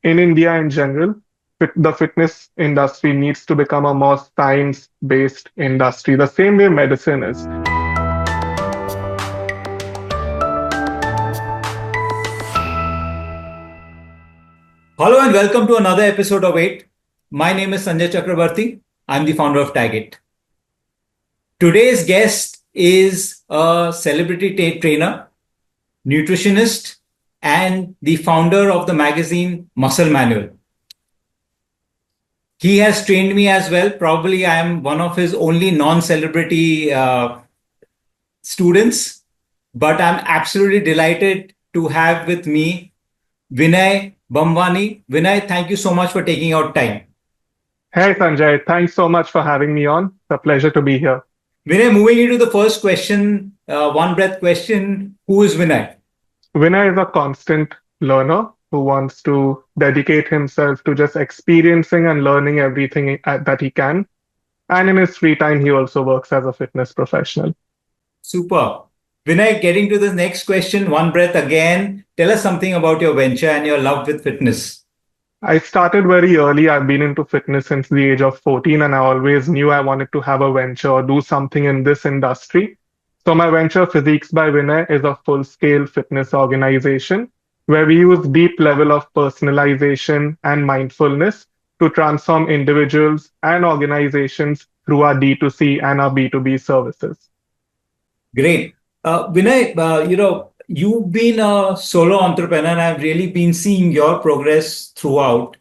in India in general, the fitness industry needs to become a more science-based industry, the same way medicine is. Hello and welcome to another episode of 8. My name is Sanjay Chakrabarti. I'm the founder of Tagit. Today's guest is a celebrity trainer, nutritionist, and the founder of the magazine Muscle Manual. He has trained me as well. Probably I am one of his only non-celebrity students, but I'm absolutely delighted to have with me Vinay Bhambwani. Vinay, thank you so much for taking out time. Hey Sanjay, thanks so much for having me on. It's a pleasure to be here. Vinay, moving into the first question, one breath question, who is Vinay? Vinay is a constant learner who wants to dedicate himself to just experiencing and learning everything that he can. And in his free time, he also works as a fitness professional. Super. Vinay, getting to the next question, one breath again. Tell us something about your venture and your love with fitness. I started very early. I've been into fitness since the age of 14, and I always knew I wanted to have a venture or do something in this industry. So my venture, Physiques by Vinay, is a full-scale fitness organization where we use deep level of personalization and mindfulness to transform individuals and organizations through our D2C and our B2B services. Great. Vinay, you've been a solo entrepreneur and I've really been seeing your progress throughout.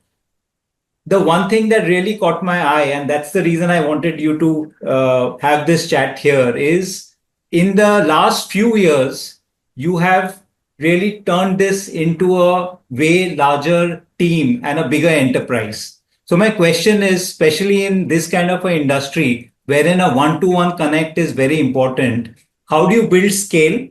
The one thing that really caught my eye, and that's the reason I wanted you to have this chat here, is in the last few years, you have really turned this into a way larger team and a bigger enterprise. So my question is, especially in this kind of an industry, wherein a one-to-one connect is very important, how do you build scale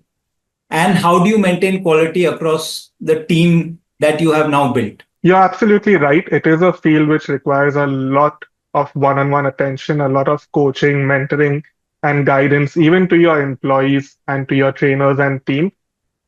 and how do you maintain quality across the team that you have now built? You're absolutely right. It is a field which requires a lot of one-on-one attention, a lot of coaching, mentoring, and guidance, even to your employees and to your trainers and team.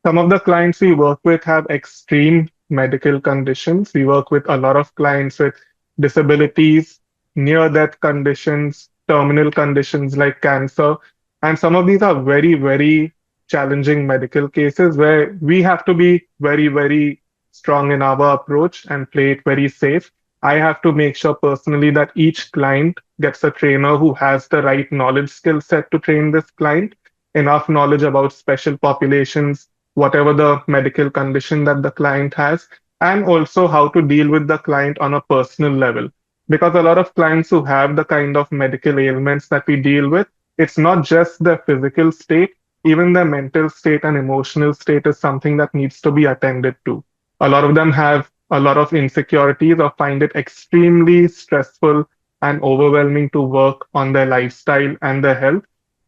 Some of the clients we work with have extreme medical conditions. We work with a lot of clients with disabilities, near-death conditions, terminal conditions like cancer. And some of these are very, very challenging medical cases where we have to be very, very strong in our approach and play it very safe. I have to make sure personally that each client gets a trainer who has the right knowledge skill set to train this client, enough knowledge about special populations, whatever the medical condition that the client has, and also how to deal with the client on a personal level. Because a lot of clients who have the kind of medical ailments that we deal with, it's not just their physical state, even their mental state and emotional state is something that needs to be attended to. A lot of them have a lot of insecurities or find it extremely stressful and overwhelming to work on their lifestyle and their health.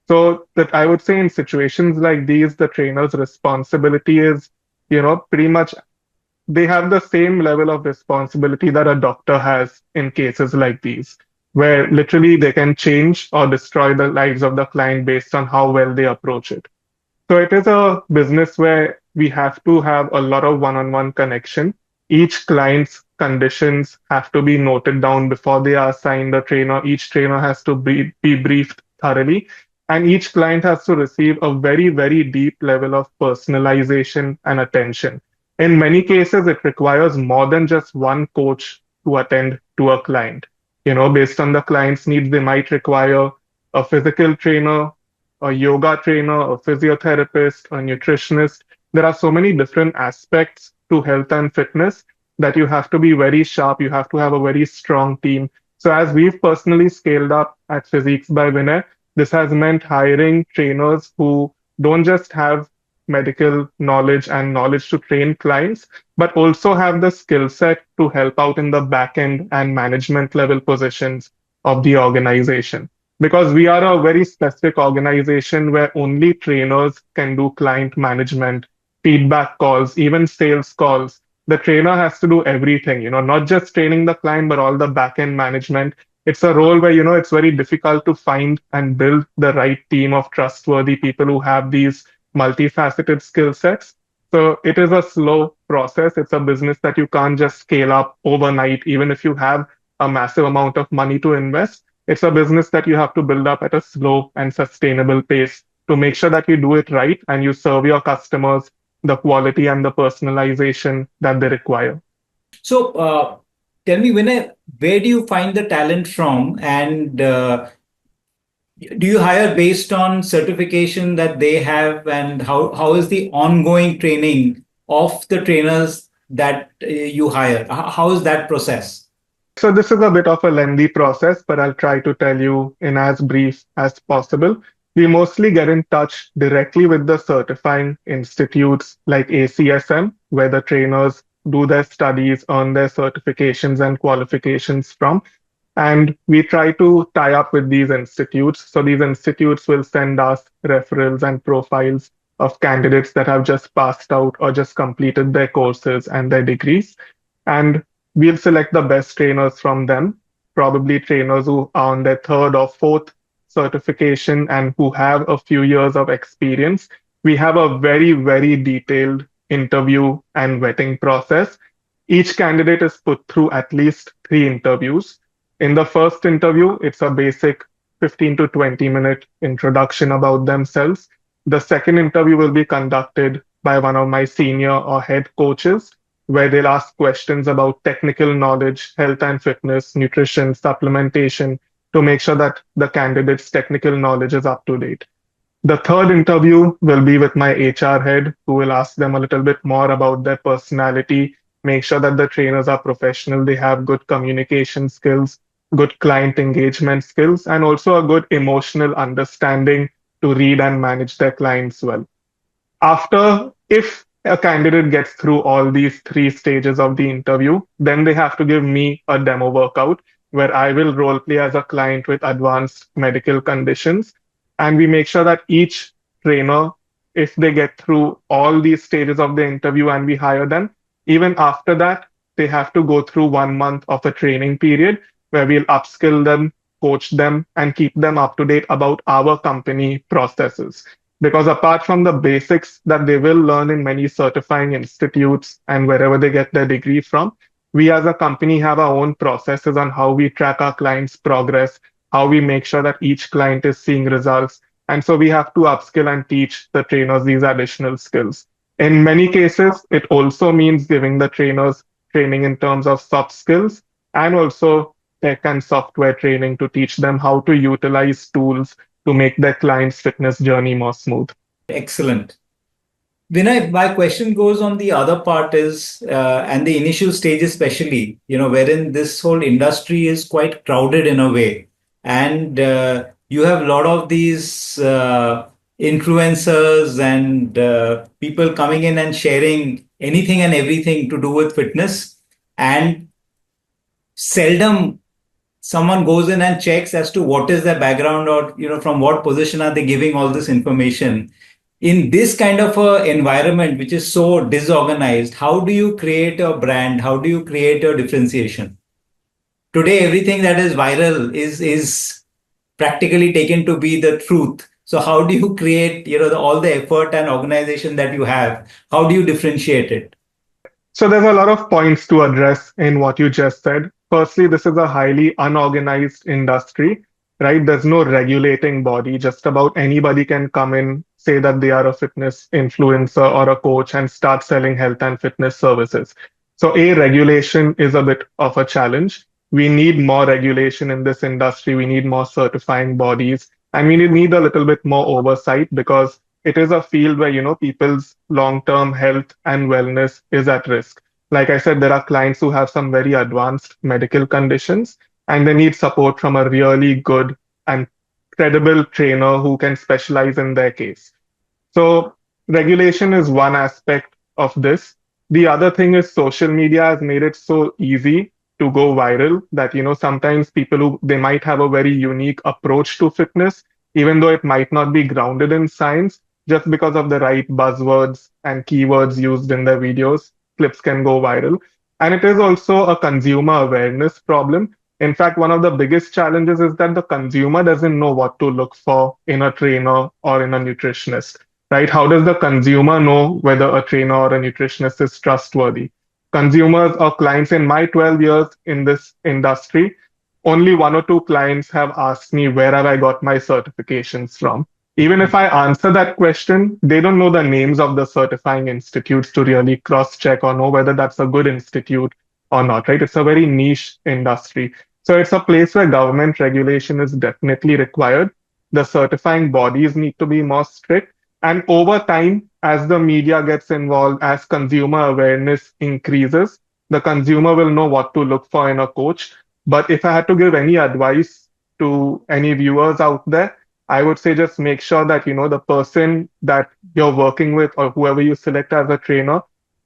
So that I would say in situations like these, the trainer's responsibility is, pretty much they have the same level of responsibility that a doctor has in cases like these, where literally they can change or destroy the lives of the client based on how well they approach it. So it is a business where we have to have a lot of one-on-one connection. Each client's conditions have to be noted down before they are assigned a trainer. Each trainer has to be briefed thoroughly. And each client has to receive a very, very deep level of personalization and attention. In many cases, it requires more than just one coach to attend to a client. Based on the client's needs, they might require a physical trainer, a yoga trainer, a physiotherapist, a nutritionist. There are so many different aspects to health and fitness that you have to be very sharp. You have to have a very strong team. So as we've personally scaled up at Physiques by Vinay, this has meant hiring trainers who don't just have medical knowledge and knowledge to train clients, but also have the skill set to help out in the back end and management level positions of the organization. Because we are a very specific organization where only trainers can do client management, feedback calls, even sales calls. The trainer has to do everything, not just training the client, but all the back end management. It's a role where, it's very difficult to find and build the right team of trustworthy people who have these multifaceted skill sets. So it is a slow process. It's a business that you can't just scale up overnight, even if you have a massive amount of money to invest. It's a business that you have to build up at a slow and sustainable pace to make sure that you do it right and you serve your customers the quality and the personalization that they require. So, tell me, Vinay, where do you find the talent from? And do you hire based on certification that they have? And how is the ongoing training of the trainers that you hire? How is that process? So this is a bit of a lengthy process, but I'll try to tell you in as brief as possible. We mostly get in touch directly with the certifying institutes like ACSM, where the trainers do their studies, earn their certifications and qualifications from. And we try to tie up with these institutes. So these institutes will send us referrals and profiles of candidates that have just passed out or just completed their courses and their degrees. And we'll select the best trainers from them, probably trainers who are on their third or fourth certification and who have a few years of experience. We have a very, very detailed interview and vetting process. Each candidate is put through at least three interviews. In the first interview, it's a basic 15 to 20-minute introduction about themselves. The second interview will be conducted by one of my senior or head coaches, where they'll ask questions about technical knowledge, health and fitness, nutrition, supplementation, to make sure that the candidate's technical knowledge is up to date. The third interview will be with my HR head, who will ask them a little bit more about their personality, make sure that the trainers are professional, they have good communication skills, good client engagement skills, and also a good emotional understanding to read and manage their clients well. After, if a candidate gets through all these three stages of the interview, then they have to give me a demo workout where I will role play as a client with advanced medical conditions. And we make sure that each trainer, if they get through all these stages of the interview and we hire them, even after that, they have to go through 1 month of a training period where we'll upskill them, coach them, and keep them up to date about our company processes. Because apart from the basics that they will learn in many certifying institutes and wherever they get their degree from, we as a company have our own processes on how we track our clients' progress, how we make sure that each client is seeing results. And so we have to upskill and teach the trainers these additional skills. In many cases, it also means giving the trainers training in terms of soft skills and also tech and software training to teach them how to utilize tools to make their client's fitness journey more smooth. Excellent. Vinay, my question goes on the other part is, and the initial stage especially, wherein this whole industry is quite crowded in a way. And you have a lot of these influencers and people coming in and sharing anything and everything to do with fitness. And seldom someone goes in and checks as to what is their background or, from what position are they giving all this information. In this kind of a environment, which is so disorganized, how do you create a brand? How do you create a differentiation? Today, everything that is viral is practically taken to be the truth. So how do you create, all the effort and organization that you have? How do you differentiate it? So there's a lot of points to address in what you just said. Firstly, this is a highly unorganized industry, right? There's no regulating body. Just about anybody can come in, say that they are a fitness influencer or a coach and start selling health and fitness services. So a regulation is a bit of a challenge. We need more regulation in this industry. We need more certifying bodies, and we need a little bit more oversight because it is a field where, people's long-term health and wellness is at risk. Like I said, there are clients who have some very advanced medical conditions and they need support from a really good and credible trainer who can specialize in their case. So regulation is one aspect of this. The other thing is social media has made it so easy to go viral that, sometimes people who they might have a very unique approach to fitness, even though it might not be grounded in science, just because of the right buzzwords and keywords used in their videos, clips can go viral. And it is also a consumer awareness problem. In fact, one of the biggest challenges is that the consumer doesn't know what to look for in a trainer or in a nutritionist. right? How does the consumer know whether a trainer or a nutritionist is trustworthy? Consumers or clients in my 12 years in this industry, only one or two clients have asked me where have I got my certifications from. Even if I answer that question, they don't know the names of the certifying institutes to really cross check or know whether that's a good institute or not, right? It's a very niche industry. So it's a place where government regulation is definitely required. The certifying bodies need to be more strict. And over time, as the media gets involved, as consumer awareness increases, the consumer will know what to look for in a coach. But if I had to give any advice to any viewers out there, I would say just make sure that the person that you're working with or whoever you select as a trainer,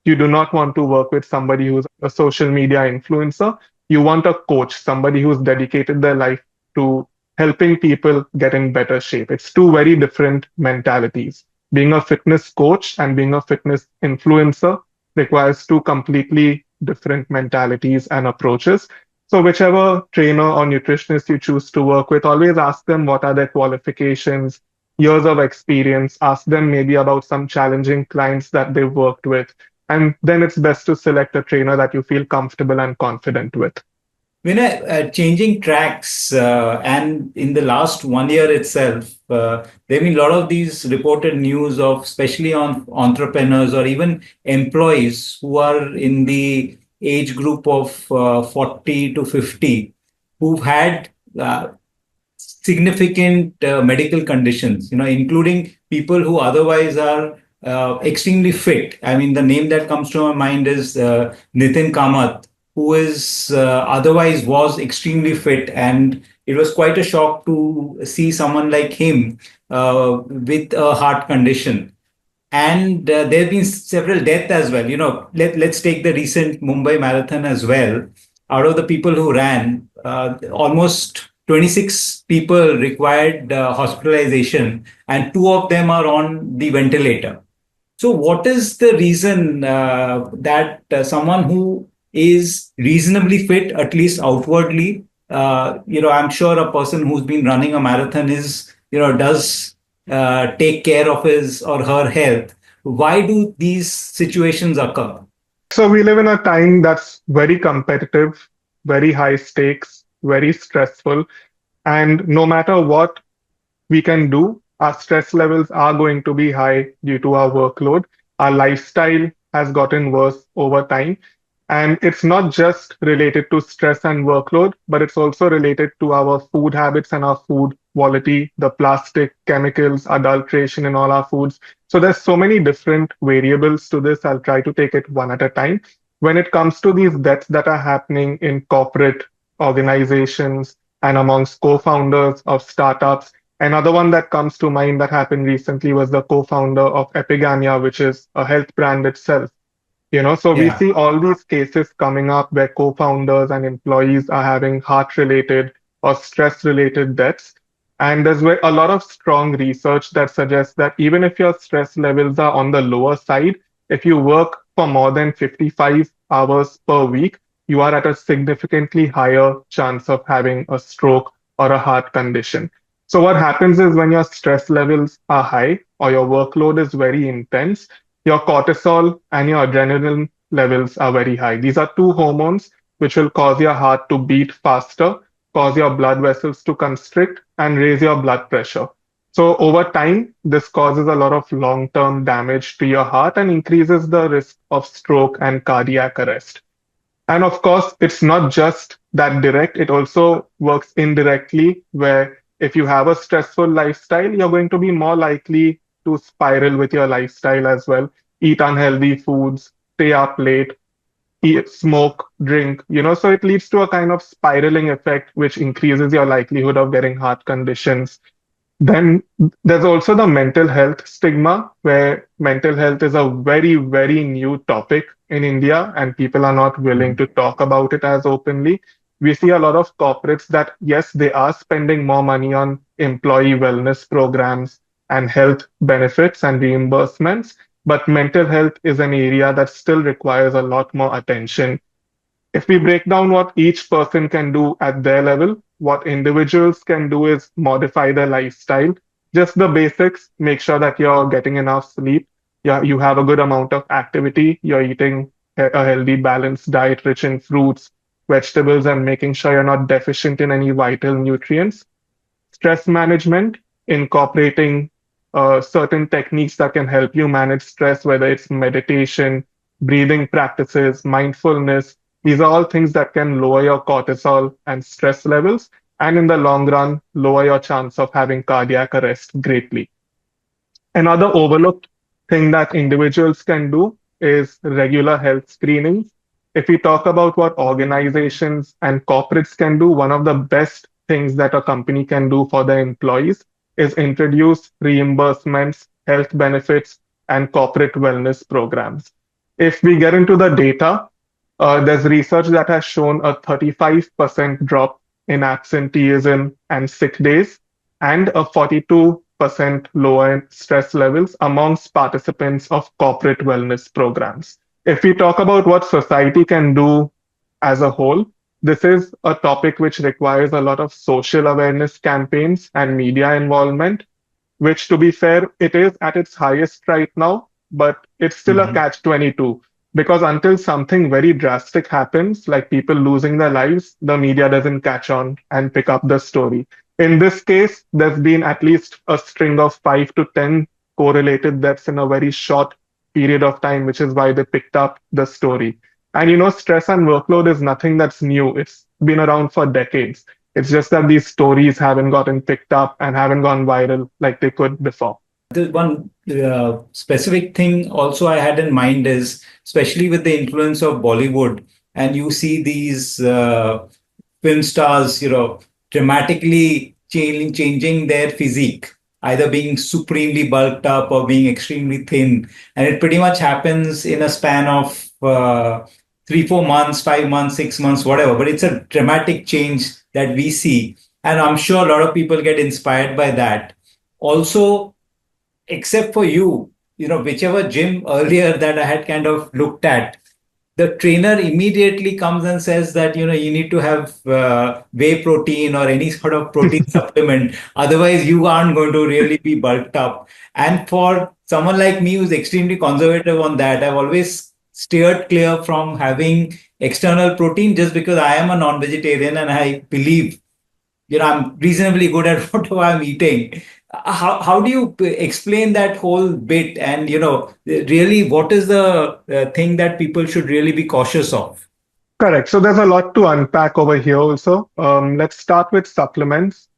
you do not want to work with somebody who's a social media influencer. You want a coach, somebody who's dedicated their life to helping people get in better shape. It's two very different mentalities. Being a fitness coach and being a fitness influencer requires two completely different mentalities and approaches. So, whichever trainer or nutritionist you choose to work with, always ask them what are their qualifications, years of experience, ask them maybe about some challenging clients that they've worked with. And then it's best to select a trainer that you feel comfortable and confident with. Vinay, changing tracks, and in the last 1 year itself, there have been a lot of these reported news of, especially on entrepreneurs or even employees who are in the age group of 40 to 50, who've had significant medical conditions, including people who otherwise are extremely fit. I mean, the name that comes to my mind is Nitin Kamath, who is otherwise was extremely fit, and it was quite a shock to see someone like him with a heart condition. And there have been several deaths as well. Let's take the recent Mumbai marathon as well. Out of the people who ran, almost 26 people required hospitalization, and two of them are on the ventilator. So, what is the reason that someone who is reasonably fit, at least outwardly, I'm sure a person who's been running a marathon does take care of his or her health. Why do these situations occur? So we live in a time that's very competitive, very high stakes, very stressful. And no matter what we can do, our stress levels are going to be high due to our workload. Our lifestyle has gotten worse over time. And it's not just related to stress and workload, but it's also related to our food habits and our food quality, the plastic, chemicals, adulteration in all our foods. So there's so many different variables to this. I'll try to take it one at a time. When it comes to these deaths that are happening in corporate organizations and amongst co-founders of startups, another one that comes to mind that happened recently was the co-founder of Epigania, which is a health brand itself. So we Yeah. see all these cases coming up where co-founders and employees are having heart-related or stress-related deaths. And there's a lot of strong research that suggests that even if your stress levels are on the lower side, if you work for more than 55 hours per week, you are at a significantly higher chance of having a stroke or a heart condition. So what happens is when your stress levels are high or your workload is very intense, your cortisol and your adrenaline levels are very high. These are two hormones which will cause your heart to beat faster, cause your blood vessels to constrict, and raise your blood pressure. So, over time, this causes a lot of long term damage to your heart and increases the risk of stroke and cardiac arrest. And of course, it's not just that direct, it also works indirectly, where if you have a stressful lifestyle, you're going to be more likely to spiral with your lifestyle as well. Eat unhealthy foods, stay up late, eat, smoke, drink, so it leads to a kind of spiraling effect, which increases your likelihood of getting heart conditions. Then there's also the mental health stigma, where mental health is a very, very new topic in India, and people are not willing to talk about it as openly. We see a lot of corporates that, yes, they are spending more money on employee wellness programs and health benefits and reimbursements, but mental health is an area that still requires a lot more attention. If we break down what each person can do at their level, what individuals can do is modify their lifestyle. Just the basics, make sure that you're getting enough sleep. Yeah, you have a good amount of activity. You're eating a healthy, balanced diet rich in fruits, vegetables, and making sure you're not deficient in any vital nutrients. Stress management, incorporating certain techniques that can help you manage stress, whether it's meditation, breathing practices, mindfulness. These are all things that can lower your cortisol and stress levels, and in the long run, lower your chance of having cardiac arrest greatly. Another overlooked thing that individuals can do is regular health screenings. If we talk about what organizations and corporates can do, one of the best things that a company can do for their employees is introduce reimbursements, health benefits, and corporate wellness programs. If we get into the data, there's research that has shown a 35% drop in absenteeism and sick days and a 42% lower in stress levels amongst participants of corporate wellness programs. If we talk about what society can do as a whole, this is a topic which requires a lot of social awareness campaigns and media involvement, which, to be fair, it is at its highest right now, but it's still a Mhm. catch-22 because until something very drastic happens, like people losing their lives, the media doesn't catch on and pick up the story. In this case, there's been at least a string of 5 to 10 correlated deaths in a very short period of time, which is why they picked up the story. And stress and workload is nothing that's new. It's been around for decades. It's just that these stories haven't gotten picked up and haven't gone viral like they could before. The one specific thing also I had in mind is, especially with the influence of Bollywood, and you see these film stars, dramatically changing their physique, either being supremely bulked up or being extremely thin. And it pretty much happens in a span of 3, 4 months, 5 months, 6 months, whatever. But it's a dramatic change that we see. And I'm sure a lot of people get inspired by that. Also, except for you, whichever gym earlier that I had kind of looked at, the trainer immediately comes and says that you need to have whey protein or any sort of protein supplement, otherwise you aren't going to really be bulked up. And for someone like me who's extremely conservative on that, I've always steered clear from having external protein, just because I am a non-vegetarian and I believe I'm reasonably good at whatever I'm eating. How do you explain that whole bit? And really, what is the thing that people should really be cautious of? Correct. So there's a lot to unpack over here also. Let's start with supplements.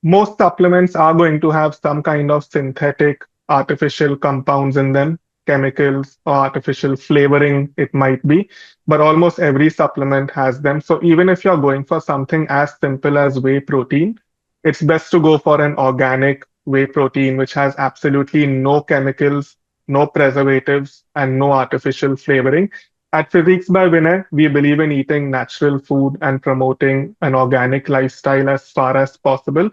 Most supplements are going to have some kind of synthetic artificial compounds in them, chemicals or artificial flavoring, it might be, but almost every supplement has them. So even if you're going for something as simple as whey protein, it's best to go for an organic whey protein, which has absolutely no chemicals, no preservatives, and no artificial flavoring. At Physiques by Vinay, we believe in eating natural food and promoting an organic lifestyle as far as possible.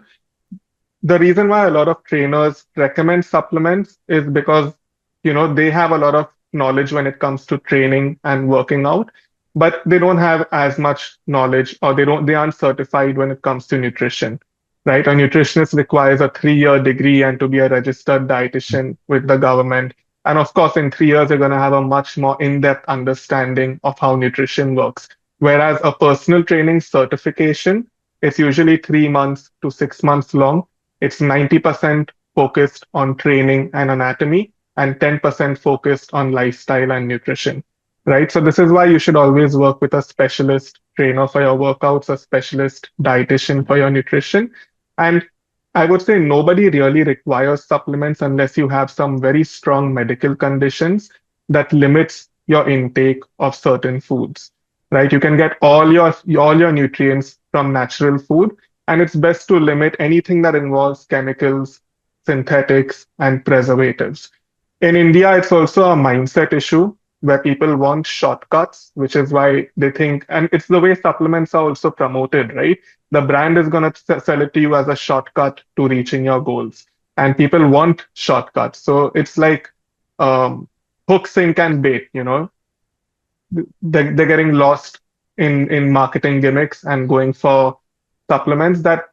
The reason why a lot of trainers recommend supplements is because they have a lot of knowledge when it comes to training and working out, but they don't have as much knowledge, or they aren't certified when it comes to nutrition, right? A nutritionist requires a 3-year degree and to be a registered dietitian with the government. And of course, in 3 years, you're going to have a much more in-depth understanding of how nutrition works. Whereas a personal training certification is usually 3 months to 6 months long. It's 90% focused on training and anatomy and 10% focused on lifestyle and nutrition, right? So this is why you should always work with a specialist trainer for your workouts, a specialist dietitian for your nutrition. And I would say nobody really requires supplements unless you have some very strong medical conditions that limits your intake of certain foods, right? You can get all your nutrients from natural food, and it's best to limit anything that involves chemicals, synthetics, and preservatives. In India, it's also a mindset issue where people want shortcuts, which is why they think, and it's the way supplements are also promoted, right? The brand is going to sell it to you as a shortcut to reaching your goals. And people want shortcuts. So it's like um, hook, sink, and bait. They're getting lost in marketing gimmicks and going for supplements that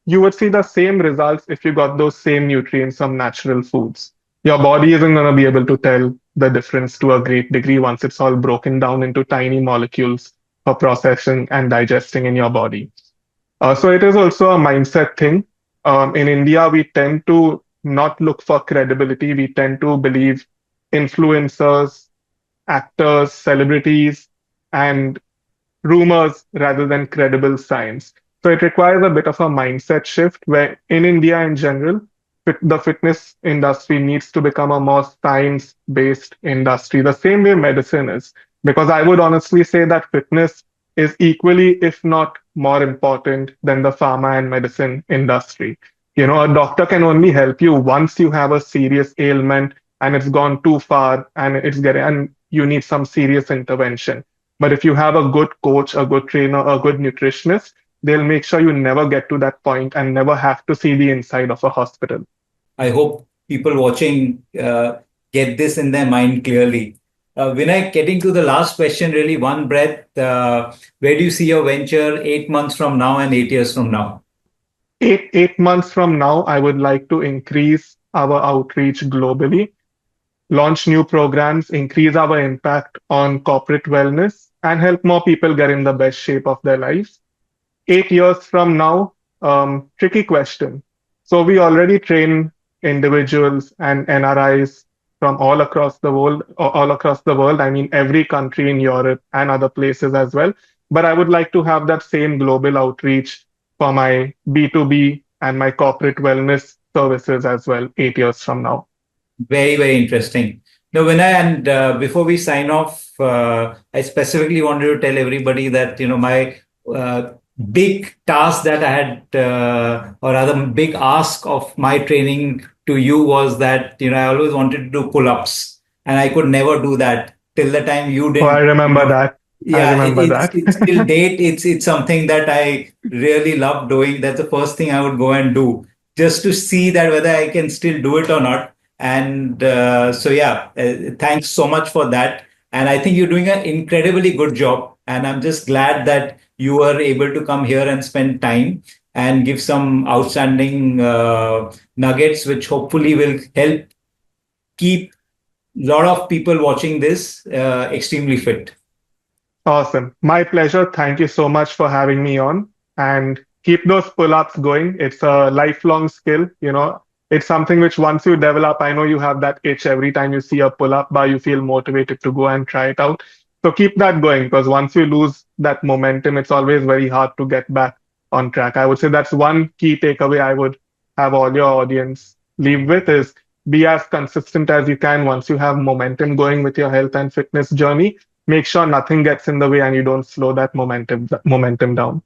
you would see the same results if you got those same nutrients from natural foods. Your body isn't going to be able to tell the difference to a great degree once it's all broken down into tiny molecules for processing and digesting in your body. So it is also a mindset thing. In India, we tend to not look for credibility. We tend to believe influencers, actors, celebrities, and rumors rather than credible science. So it requires a bit of a mindset shift where in India in general, the fitness industry needs to become a more science-based industry, the same way medicine is. Because I would honestly say that fitness is equally, if not more important than the pharma and medicine industry. A doctor can only help you once you have a serious ailment and it's gone too far and you need some serious intervention. But if you have a good coach, a good trainer, a good nutritionist, they'll make sure you never get to that point and never have to see the inside of a hospital. I hope people watching get this in their mind clearly. Vinay, getting to the last question, really one breath. Where do you see your venture 8 months from now and 8 years from now? Eight months from now, I would like to increase our outreach globally, launch new programs, increase our impact on corporate wellness, and help more people get in the best shape of their lives. 8 years from now, tricky question. So we already train individuals and NRIs from all across the world. I mean, every country in Europe and other places as well. But I would like to have that same global outreach for my B2B and my corporate wellness services as well 8 years from now. Very, very interesting. Now, Vinay, and before we sign off, I specifically wanted to tell everybody that, my big task that I had, or rather big ask of my training to you was that, I always wanted to do pull-ups and I could never do that till the time you Oh, I didn't, remember that. I yeah, remember it's till that. date. It's something that I really love doing. That's the first thing I would go and do just to see that whether I can still do it or not. And so yeah, thanks so much for that. And I think you're doing an incredibly good job. And I'm just glad that you were able to come here and spend time and give some outstanding nuggets, which hopefully will help keep a lot of people watching this extremely fit. Awesome. My pleasure. Thank you so much for having me on and keep those pull-ups going. It's a lifelong skill. It's something which once you develop, I know you have that itch every time you see a pull-up bar, you feel motivated to go and try it out. So keep that going because once you lose that momentum, it's always very hard to get back on track. I would say that's one key takeaway I would have all your audience leave with is be as consistent as you can once you have momentum going with your health and fitness journey. Make sure nothing gets in the way and you don't slow that momentum down.